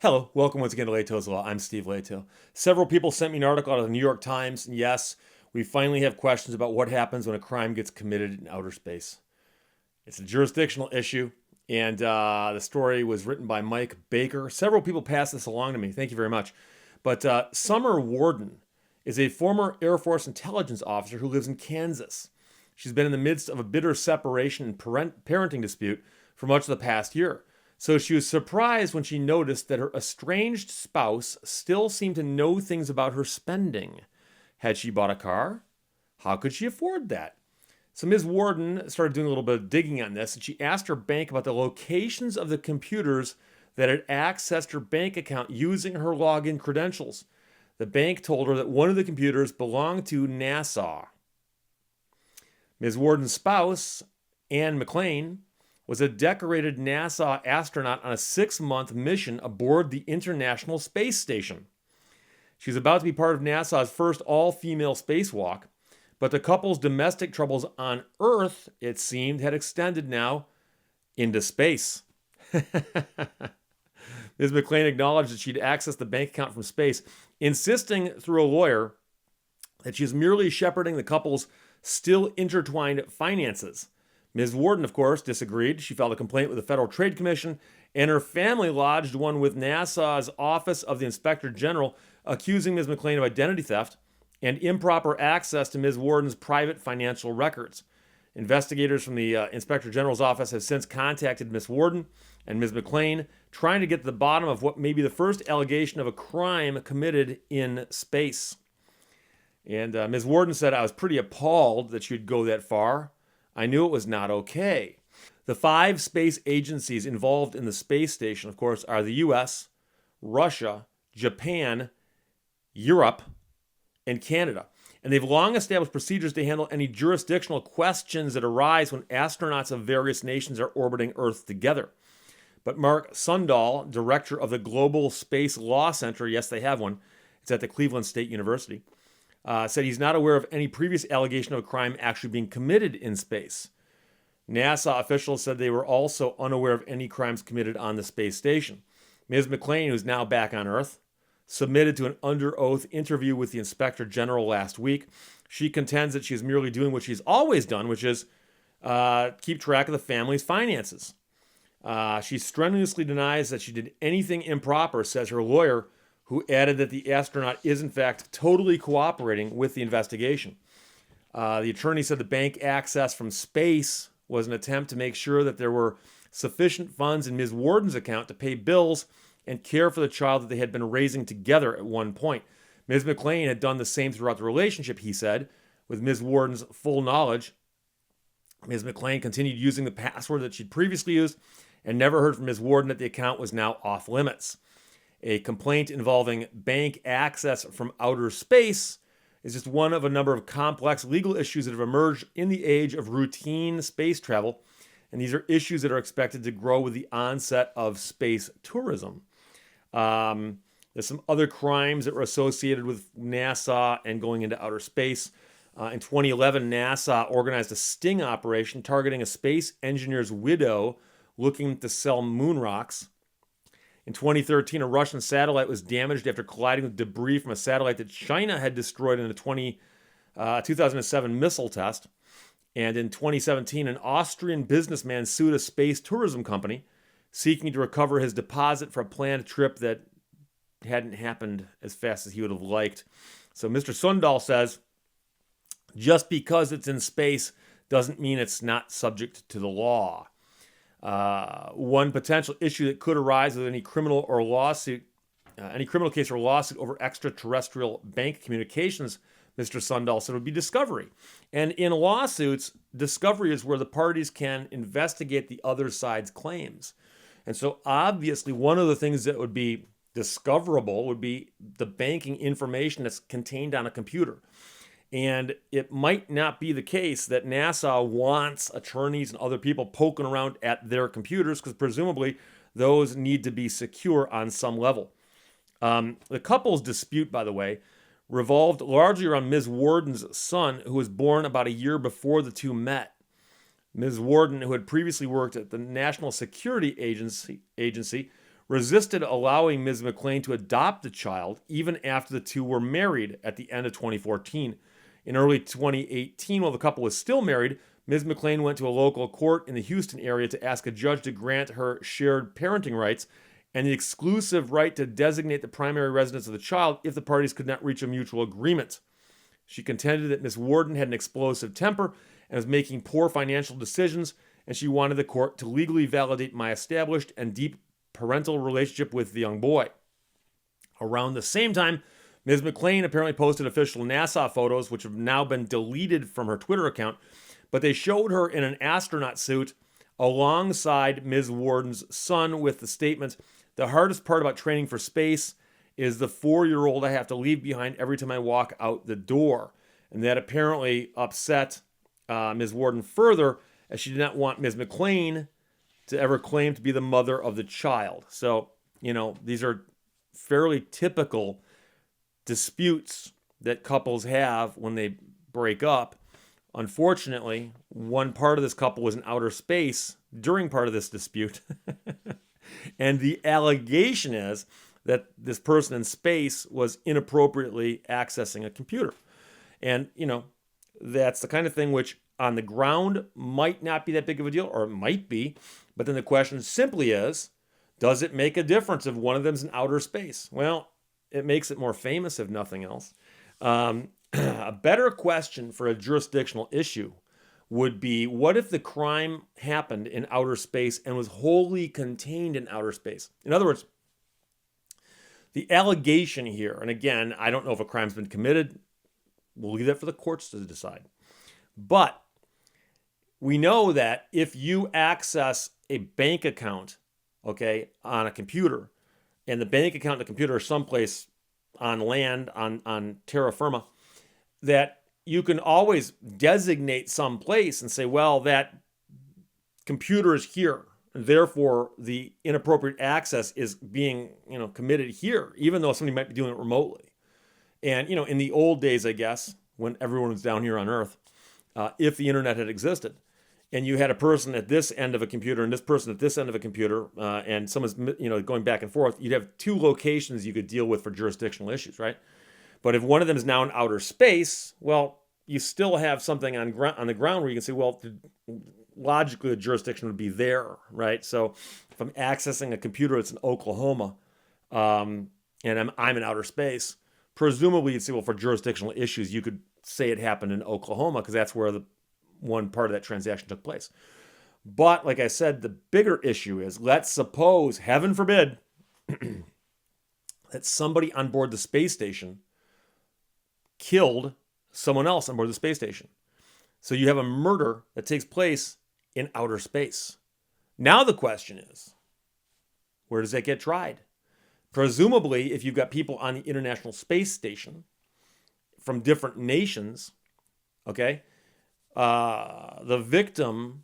Hello, welcome once again to Lehto's Law. I'm Steve Lehto. Several people sent me an article out of the New York Times, and yes, we finally have questions about what happens when a crime gets committed in outer space. It's a jurisdictional issue, and the story was written by Mike Baker. Several people passed this along to me. Thank you very much. But Summer Warden is a former Air Force intelligence officer who lives in Kansas. She's been in the midst of a bitter separation and parenting dispute for much of the past year. So she was surprised when she noticed that her estranged spouse still seemed to know things about her spending. Had she bought a car? How could she afford that? So Ms. Warden started doing a little bit of digging on this, and she asked her bank about the locations of the computers that had accessed her bank account using her login credentials. The bank told her that one of the computers belonged to NASA. Ms. Warden's spouse, Anne McLean, was a decorated NASA astronaut on a 6-month mission aboard the International Space Station. She's about to be part of NASA's first all-female spacewalk, but the couple's domestic troubles on Earth, it seemed, had extended now into space. Ms. McLean acknowledged that she'd accessed the bank account from space, insisting through a lawyer that she's merely shepherding the couple's still intertwined finances. Ms. Warden, of course, disagreed. She filed a complaint with the Federal Trade Commission, and her family lodged one with NASA's Office of the Inspector General, accusing Ms. McLean of identity theft and improper access to Ms. Warden's private financial records. Investigators from the Inspector General's office have since contacted Ms. Warden and Ms. McLean, trying to get to the bottom of what may be the first allegation of a crime committed in space. And Ms. Warden said, "I was pretty appalled that she'd go that far. I knew it was not okay." The 5 space agencies involved in the space station, of course, are the US, Russia, Japan, Europe, and Canada. And they've long established procedures to handle any jurisdictional questions that arise when astronauts of various nations are orbiting Earth together. But Mark Sundahl, director of the Global Space Law Center, yes, they have one, it's at the Cleveland State University, said he's not aware of any previous allegation of a crime actually being committed in space. NASA officials said they were also unaware of any crimes committed on the space station. Ms. McLean, who's now back on Earth, submitted to an under oath interview with the Inspector General last week. She contends that she's merely doing what she's always done, which is keep track of the family's finances. She strenuously denies that she did anything improper, says her lawyer, who added that the astronaut is in fact totally cooperating with the investigation. The attorney said the bank access from space was an attempt to make sure that there were sufficient funds in Ms. Warden's account to pay bills and care for the child that they had been raising together at one point. Ms. McLean had done the same throughout the relationship, he said, with Ms. Warden's full knowledge. Ms. McLean continued using the password that she'd previously used and never heard from Ms. Warden that the account was now off limits. A complaint involving bank access from outer space is just one of a number of complex legal issues that have emerged in the age of routine space travel, and these are issues that are expected to grow with the onset of space tourism. There's some other crimes that were associated with NASA and going into outer space. In 2011, NASA organized a sting operation targeting a space engineer's widow looking to sell moon rocks. In 2013, a Russian satellite was damaged after colliding with debris from a satellite that China had destroyed in a 2007 missile test. And in 2017, an Austrian businessman sued a space tourism company, seeking to recover his deposit for a planned trip that hadn't happened as fast as he would have liked. So Mr. Sundahl says, just because it's in space doesn't mean it's not subject to the law. One potential issue that could arise with any criminal case or lawsuit over extraterrestrial bank communications, Mr. Sundahl said, would be discovery. And in lawsuits, discovery is where the parties can investigate the other side's claims. And so obviously one of the things that would be discoverable would be the banking information that's contained on a computer. And it might not be the case that NASA wants attorneys and other people poking around at their computers, because presumably those need to be secure on some level. The couple's dispute, by the way, revolved largely around Ms. Warden's son, who was born about a year before the two met. Ms. Warden, who had previously worked at the National Security Agency, resisted allowing Ms. McLean to adopt the child even after the two were married at the end of 2014. In early 2018, while the couple was still married, Ms. McLean went to a local court in the Houston area to ask a judge to grant her shared parenting rights and the exclusive right to designate the primary residence of the child if the parties could not reach a mutual agreement. She contended that Ms. Warden had an explosive temper and was making poor financial decisions, and she wanted the court to legally validate my established and deep parental relationship with the young boy. Around the same time, Ms. McLean apparently posted official NASA photos, which have now been deleted from her Twitter account, but they showed her in an astronaut suit alongside Ms. Warden's son with the statement, "The hardest part about training for space is the 4-year-old I have to leave behind every time I walk out the door." And that apparently upset Ms. Warden further, as she did not want Ms. McLean to ever claim to be the mother of the child. So, these are fairly typical disputes that couples have when they break up. Unfortunately, one part of this couple was in outer space during part of this dispute. And the allegation is that this person in space was inappropriately accessing a computer. And, that's the kind of thing which on the ground might not be that big of a deal, or it might be. But then the question simply is, does it make a difference if one of them's in outer space? Well, it makes it more famous, if nothing else. A better question for a jurisdictional issue would be, what if the crime happened in outer space and was wholly contained in outer space? In other words, the allegation here, and again, I don't know if a crime's been committed. We'll leave that for the courts to decide. But we know that if you access a bank account, on a computer, and the bank account and the computer are someplace on land, on terra firma, that you can always designate some place and say, well, that computer is here. And therefore, the inappropriate access is being, committed here, even though somebody might be doing it remotely. And, in the old days, I guess, when everyone was down here on Earth, if the internet had existed, and you had a person at this end of a computer and this person at this end of a computer, and someone's, going back and forth, you'd have two locations you could deal with for jurisdictional issues, right? But if one of them is now in outer space, well, you still have something on the ground where you can say, well, logically the jurisdiction would be there, right? So if I'm accessing a computer that's in Oklahoma, and I'm in outer space, presumably you'd say, well, for jurisdictional issues, you could say it happened in Oklahoma because that's where the one part of that transaction took place. But like I said, the bigger issue is, let's suppose, heaven forbid, that somebody on board the space station killed someone else on board the space station. So you have a murder that takes place in outer space. Now the question is, where does that get tried? Presumably, if you've got people on the International Space Station from different nations, the victim,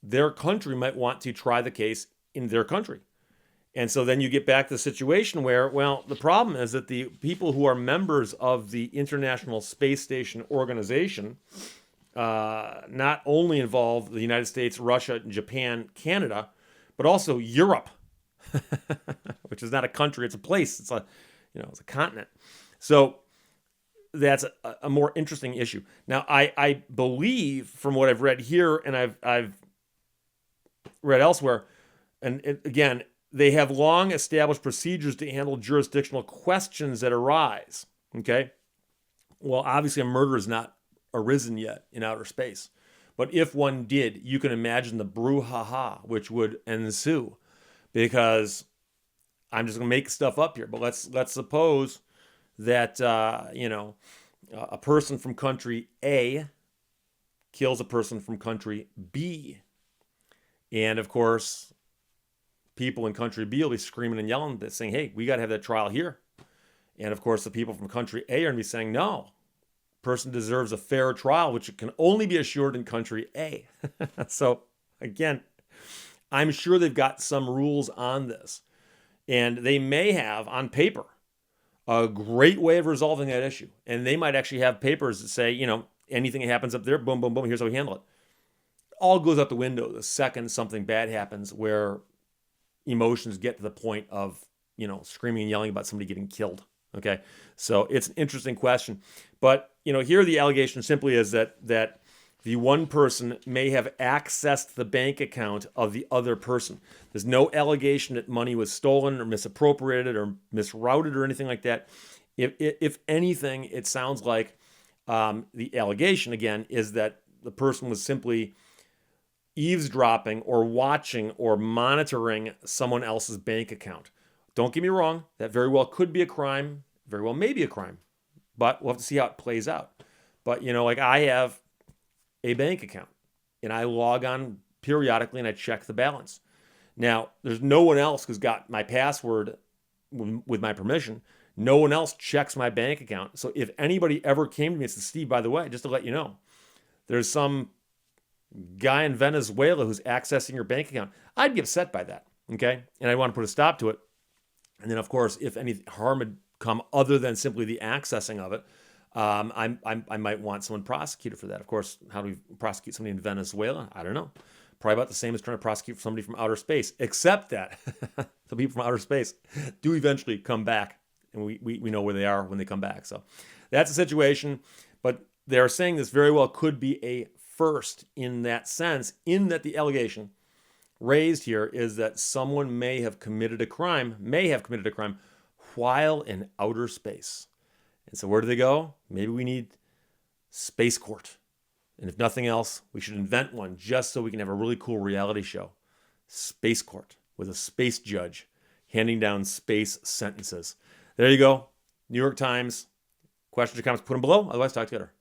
their country might want to try the case in their country. And so then you get back to the situation where, well, the problem is that the people who are members of the International Space Station organization not only involve the United States, Russia, Japan, Canada, but also Europe, which is not a country, it's a place, it's a continent. So that's a more interesting issue. Now, I believe from what I've read here, and I've read elsewhere, and again, they have long established procedures to handle jurisdictional questions that arise. Okay? Well, obviously a murder has not arisen yet in outer space. But if one did, you can imagine the brouhaha which would ensue. Because I'm just going to make stuff up here, but let's suppose that a person from country A kills a person from country B. And of course, people in country B will be screaming and yelling, saying, hey, we got to have that trial here. And of course, the people from country A are going to be saying, no, person deserves a fair trial, which can only be assured in country A. So again, I'm sure they've got some rules on this. And they may have, on paper, a great way of resolving that issue. And they might actually have papers that say, anything that happens up there, boom, boom, boom, here's how we handle it. All goes out the window the second something bad happens where emotions get to the point of, screaming and yelling about somebody getting killed. Okay. So it's an interesting question. But, here the allegation simply is that the one person may have accessed the bank account of the other person. There's no allegation that money was stolen or misappropriated or misrouted or anything like that. If anything, it sounds like the allegation, again, is that the person was simply eavesdropping or watching or monitoring someone else's bank account. Don't get me wrong, that very well could be a crime, very well may be a crime, but we'll have to see how it plays out. But, like I have a bank account and I log on periodically and I check the balance. Now, there's no one else who's got my password with my permission. No one else checks my bank account. So if anybody ever came to me and said, Steve, by the way, just to let you know, there's some guy in Venezuela who's accessing your bank account, I'd be upset by that. Okay. And I want to put a stop to it. And then, of course, if any harm had come other than simply the accessing of it, I might want someone prosecuted for that. Of course, how do we prosecute somebody in Venezuela? I don't know. Probably about the same as trying to prosecute somebody from outer space, except that the people from outer space do eventually come back, and we know where they are when they come back. So that's the situation. But they're saying this very well could be a first in that sense, in that the allegation raised here is that someone may have committed a crime while in outer space. And so where do they go? Maybe we need space court. And if nothing else, we should invent one just so we can have a really cool reality show. Space court with a space judge handing down space sentences. There you go. New York Times. Questions or comments, put them below. Otherwise, talk to you later.